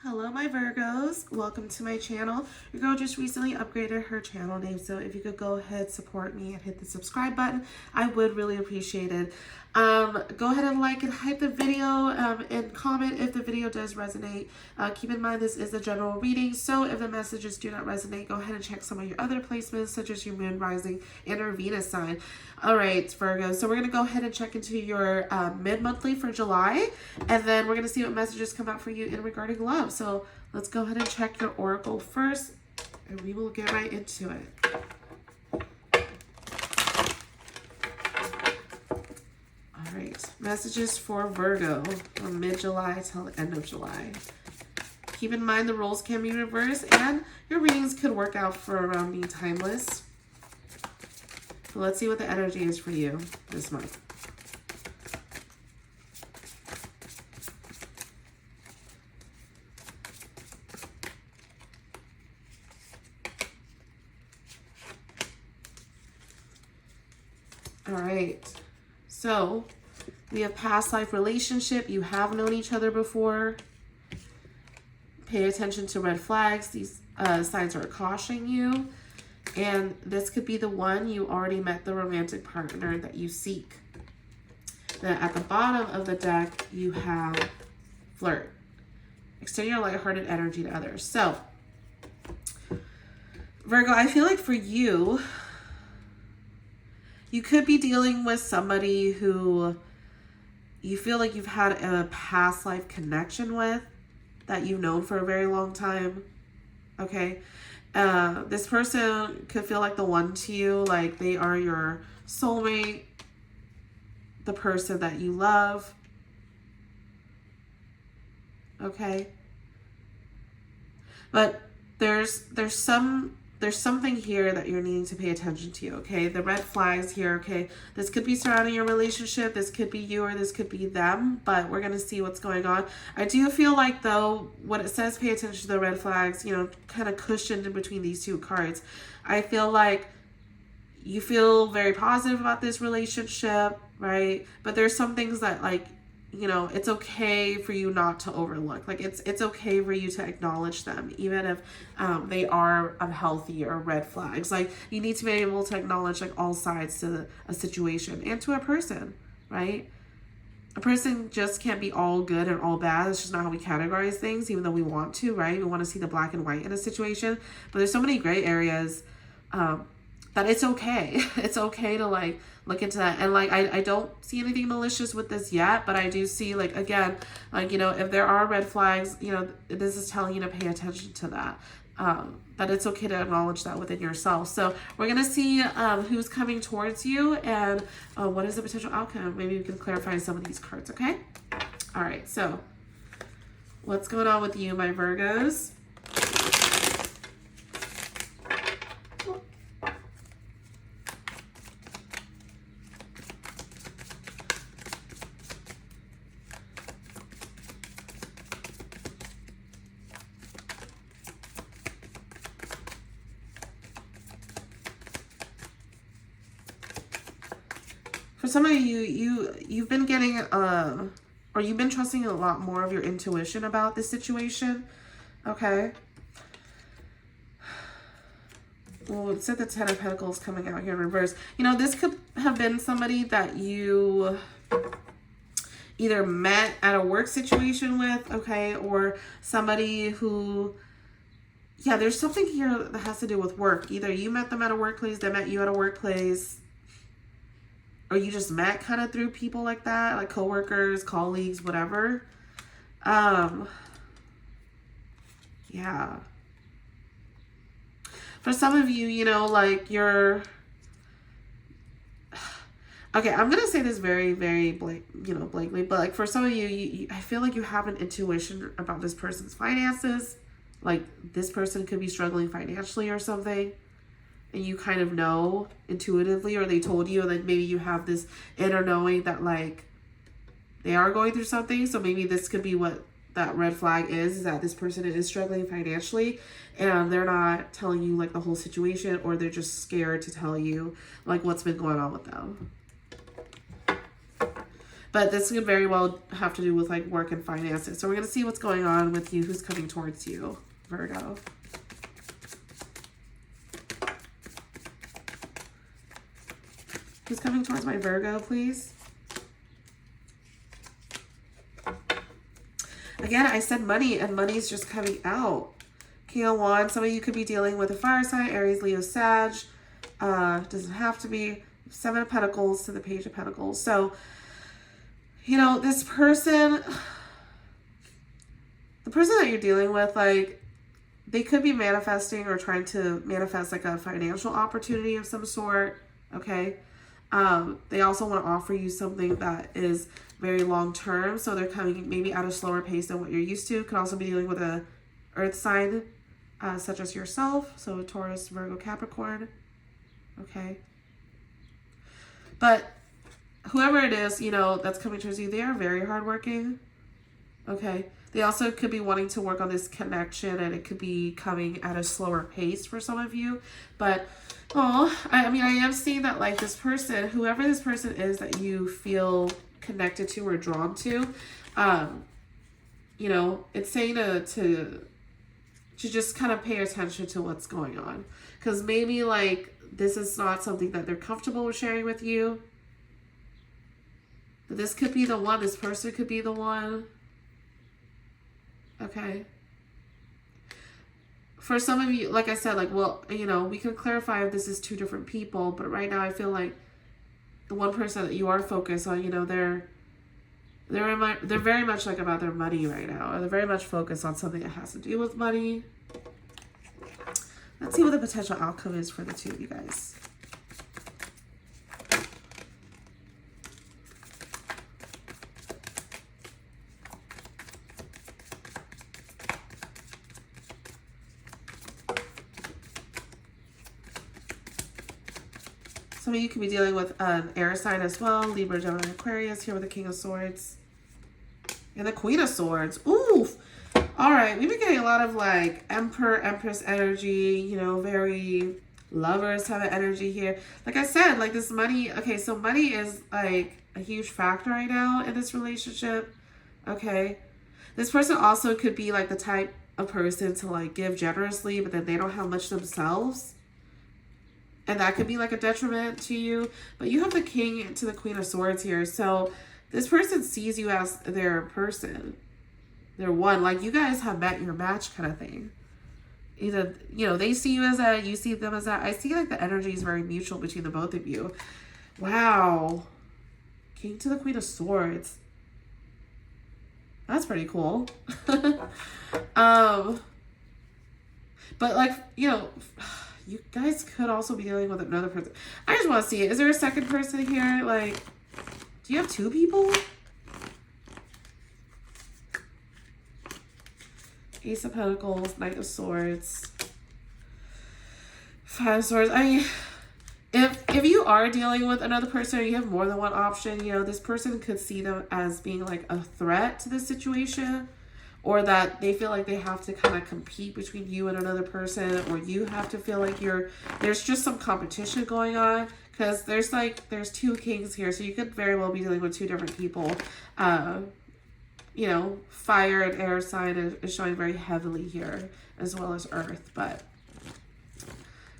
Hello my Virgos, welcome to my channel. Your girl just recently upgraded her channel name, so if you could go ahead, support me and hit the subscribe button, I would really appreciate it. Go ahead and like and hype the video and comment if the video does resonate. Keep in mind this is a general reading, so if the messages do not resonate, go ahead and check some of your other placements such as your moon, rising, and your Venus sign. Alright Virgo, so we're going to go ahead and check into your mid-monthly for July, and then we're going to see what messages come out for you in regarding love. So let's go ahead and check your oracle first, and we will get right into it. All right, messages for Virgo from mid-July till the end of July. Keep in mind the roles can be reversed, and your readings could work out for around being timeless. So let's see what the energy is for you this month. All right, so we have past life relationship. You have known each other before. Pay attention to red flags. These signs are cautioning you. And this could be the one you already met, the romantic partner that you seek. Then at the bottom of the deck, you have flirt. Extend your lighthearted energy to others. So, Virgo, I feel like for you, you could be dealing with somebody who you feel like you've had a past life connection with, that you've known for a very long time. Okay. This person could feel like the one to you, like they are your soulmate, the person that you love. Okay. But there's something here that you're needing to pay attention to, okay? The red flags here, okay? This could be surrounding your relationship, this could be you, or this could be them, but we're going to see what's going on. I do feel like, though, when it says pay attention to the red flags, you know, kind of cushioned in between these two cards, I feel like you feel very positive about this relationship, right? But there's some things that, like, you know, it's okay for you not to overlook. Like, it's okay for you to acknowledge them, even if they are unhealthy or red flags. Like, you need to be able to acknowledge, like, all sides to a situation and to a person, right? A person just can't be all good and all bad. It's just not how we categorize things, even though we want to, right? We want to see the black and white in a situation. But there's so many gray areas that it's okay. It's okay to, like, look into that. And, like, I don't see anything malicious with this yet, but I do see, like, again, like, you know, if there are red flags, you know, this is telling you to pay attention to that. That it's okay to acknowledge that within yourself. So we're going to see who's coming towards you and what is the potential outcome. Maybe we can clarify some of these cards, okay? All right, so what's going on with you, my Virgos? For some of you, you've been getting, or you've been trusting a lot more of your intuition about this situation, okay? Well, it said the Ten of Pentacles coming out here in reverse. You know, this could have been somebody that you either met at a work situation with, okay, or somebody who, yeah, there's something here that has to do with work. Either you met them at a workplace, they met you at a workplace, or you just met kind of through people like that, like coworkers, colleagues, whatever. Yeah. For some of you, you know, like you're, okay, I'm going to say this very, very, blankly, but like for some of you, I feel like you have an intuition about this person's finances. Like this person could be struggling financially or something. And you kind of know intuitively, or they told you, and then maybe you have this inner knowing that, like, they are going through something. So maybe this could be what that red flag is that this person is struggling financially, and they're not telling you, like, the whole situation, or they're just scared to tell you, like, what's been going on with them. But this could very well have to do with like work and finances. So we're going to see what's going on with you, who's coming towards you, Virgo. Who's coming towards my Virgo, please? Again, I said money, and money's just coming out. King of Wands, some of you could be dealing with a fire sign, Aries, Leo, Sag. Doesn't have to be. Seven of Pentacles to the Page of Pentacles. So, you know, this person, the person that you're dealing with, like, they could be manifesting or trying to manifest like a financial opportunity of some sort, okay? They also want to offer you something that is very long term, so they're coming maybe at a slower pace than what you're used to. Could also be dealing with a earth sign, such as yourself, so Taurus, Virgo, Capricorn, okay? But whoever it is, you know, that's coming towards you, they are very hardworking, okay? They also could be wanting to work on this connection, and it could be coming at a slower pace for some of you. But, I mean, I am seeing that, like, this person, whoever this person is that you feel connected to or drawn to, you know, it's saying to just kind of pay attention to what's going on. Because maybe, like, this is not something that they're comfortable with sharing with you. But this could be the one. This person could be the one. Okay. For some of you, like I said, like, well, you know, we can clarify if this is two different people, but right now I feel like the one person that you are focused on, you know, they're very much like about their money right now, or they're very much focused on something that has to do with money. Let's see what the potential outcome is for the two of you guys. Some of you could be dealing with an air sign as well. Libra, Gemini, Aquarius. Here with the King of Swords. And the Queen of Swords. Ooh. All right. We've been getting a lot of like Emperor, Empress energy. You know, very lovers type of energy here. Like I said, like this money. Okay, so money is like a huge factor right now in this relationship. Okay. This person also could be like the type of person to like give generously, but then they don't have much themselves. And that could be like a detriment to you. But you have the King to the Queen of Swords here. So this person sees you as their person. They're one. Like you guys have met your match kind of thing. Either, you know, they see you as that, you see them as that. I see like the energy is very mutual between the both of you. Wow. King to the Queen of Swords. That's pretty cool. But like, you know, you guys could also be dealing with another person. I just want to see it. Is there a second person here? Like, do you have two people? Ace of Pentacles, Knight of Swords, Five of Swords. I mean, if you are dealing with another person or you have more than one option, you know, this person could see them as being like a threat to the situation. Or that they feel like they have to kind of compete between you and another person, or you have to feel like there's just some competition going on, because there's two kings here, so you could very well be dealing with two different people. You know, fire and air sign is showing very heavily here, as well as earth. But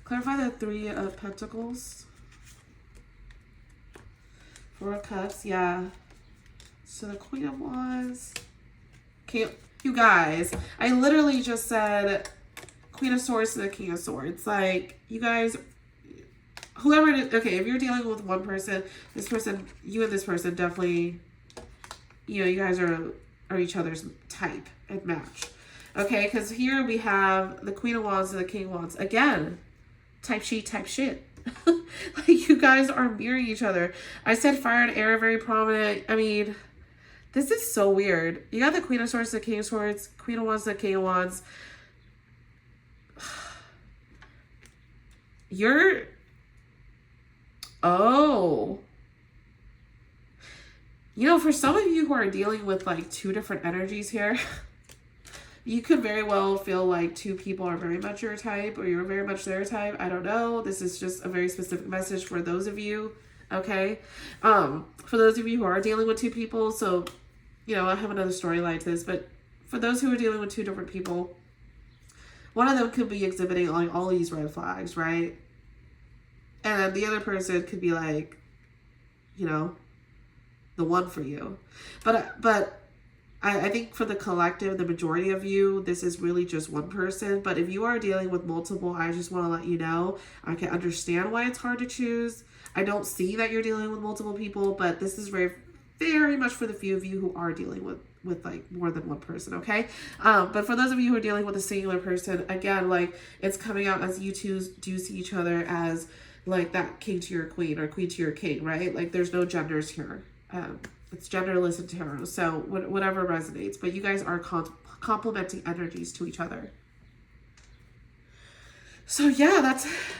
clarify the Three of Pentacles, Four of Cups, yeah. So the Queen of Wands. Okay. You guys, I literally just said Queen of Swords to the King of Swords. Like, you guys, whoever it is, okay, if you're dealing with one person, this person, you and this person definitely, you know, you guys are each other's type and match. Okay, because here we have the Queen of Wands and the King of Wands. Again, type sheet, type shit. Like, you guys are mirroring each other. I said fire and air, very prominent. I mean, this is so weird. You got the Queen of Swords, the King of Swords, Queen of Wands, the King of Wands. Oh. You know, for some of you who are dealing with like two different energies here, you could very well feel like two people are very much your type or you're very much their type. I don't know. This is just a very specific message for those of you okay? For those of you who are dealing with two people, so, you know, I have another storyline to this, but for those who are dealing with two different people, one of them could be exhibiting like all these red flags, right? And the other person could be like, you know, the one for you. But I think for the collective, the majority of you, this is really just one person. But if you are dealing with multiple, I just want to let you know, I can understand why it's hard to choose. I don't see that you're dealing with multiple people, but this is very, very much for the few of you who are dealing with like more than one person, okay? But for those of you who are dealing with a singular person, again, like it's coming out as you two do see each other as like that king to your queen or queen to your king, right? Like there's no genders here. It's genderless in tarot, so whatever resonates. But you guys are complementing energies to each other. So yeah,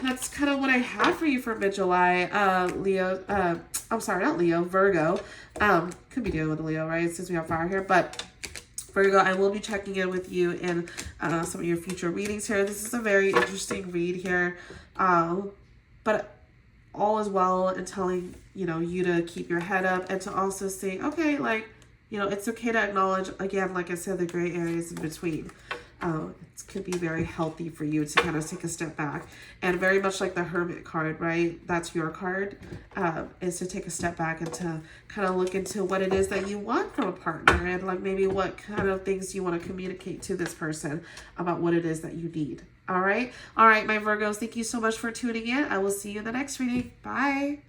that's kind of what I have for you for mid-July, Leo. I'm sorry, not Leo, Virgo. Could be dealing with Leo, right? Since we have fire here, but Virgo, I will be checking in with you in some of your future readings here. This is a very interesting read here, but all is well and telling, you know, you to keep your head up and to also say, okay, like, you know, it's okay to acknowledge, again, like I said, the gray areas in between. It could be very healthy for you to kind of take a step back, and very much like the Hermit card, right? That's your card, is to take a step back and to kind of look into what it is that you want from a partner, and like maybe what kind of things you want to communicate to this person about what it is that you need. All right, my Virgos, thank you so much for tuning in. I will see you in the next reading. Bye.